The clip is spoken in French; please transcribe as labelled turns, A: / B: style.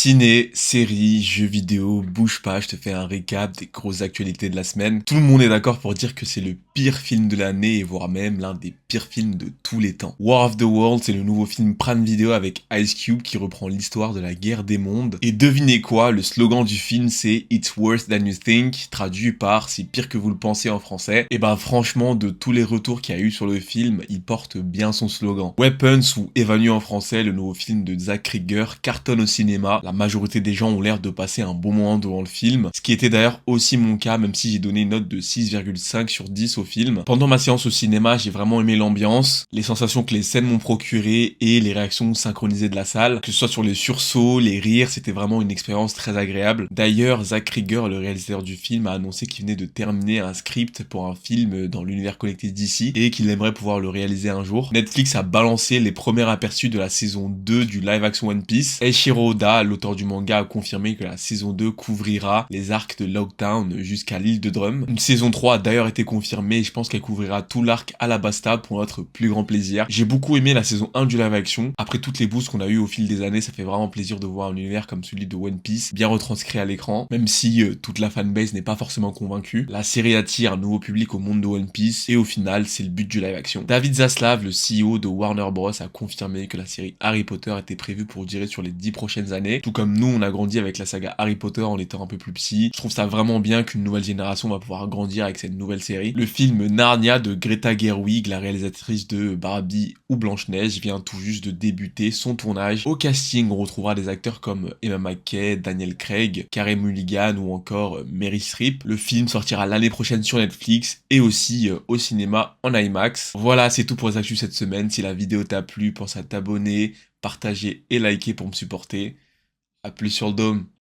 A: Ciné, séries, jeux vidéo, bouge pas, je te fais un récap des grosses actualités de la semaine. Tout le monde est d'accord pour dire que c'est le pire film de l'année et voire même l'un des pires films de tous les temps. War of the Worlds, c'est le nouveau film Prime Video avec Ice Cube qui reprend l'histoire de la guerre des mondes. Et devinez quoi, le slogan du film c'est It's worse than you think, traduit par c'est pire que vous le pensez en français. Et ben franchement, de tous les retours qu'il y a eu sur le film, il porte bien son slogan. Weapons ou Évanu en français, le nouveau film de Zach Krieger, cartonne au cinéma. La majorité des gens ont l'air de passer un bon moment devant le film, ce qui était d'ailleurs aussi mon cas, même si j'ai donné une note de 6,5 sur 10 au film. Pendant ma séance au cinéma, j'ai vraiment aimé l'ambiance, les sensations que les scènes m'ont procurées et les réactions synchronisées de la salle, que ce soit sur les sursauts, les rires, c'était vraiment une expérience très agréable. D'ailleurs, Zach Krieger, le réalisateur du film, a annoncé qu'il venait de terminer un script pour un film dans l'univers collectif d'ici et qu'il aimerait pouvoir le réaliser un jour. Netflix a balancé les premiers aperçus de la saison 2 du live action One Piece. Eiichiro Oda, l'auteur du manga, a confirmé que la saison 2 couvrira les arcs de Lockdown jusqu'à l'île de Drum. Une saison 3 a d'ailleurs été confirmée et je pense qu'elle couvrira tout l'arc Alabasta pour notre plus grand plaisir. J'ai beaucoup aimé la saison 1 du live action. Après toutes les boosts qu'on a eu au fil des années, ça fait vraiment plaisir de voir un univers comme celui de One Piece bien retranscrit à l'écran, même si toute la fanbase n'est pas forcément convaincue. La série attire un nouveau public au monde de One Piece et au final, c'est le but du live action. David Zaslav, le CEO de Warner Bros, a confirmé que la série Harry Potter était prévue pour durer sur les 10 prochaines années, tout comme nous on a grandi avec la saga Harry Potter en étant un peu plus petit. Je trouve ça vraiment bien qu'une nouvelle génération va pouvoir grandir avec cette nouvelle série. Le film Narnia de Greta Gerwig, la réalisatrice de Barbie ou Blanche-Neige, vient tout juste de débuter son tournage. Au casting, on retrouvera des acteurs comme Emma Mackey, Daniel Craig, Carey Mulligan ou encore Mary Streep. Le film sortira l'année prochaine sur Netflix et aussi au cinéma en IMAX. Voilà, c'est tout pour les actus cette semaine. Si la vidéo t'a plu, pense à t'abonner, partager et liker pour me supporter. A plus sur le dôme.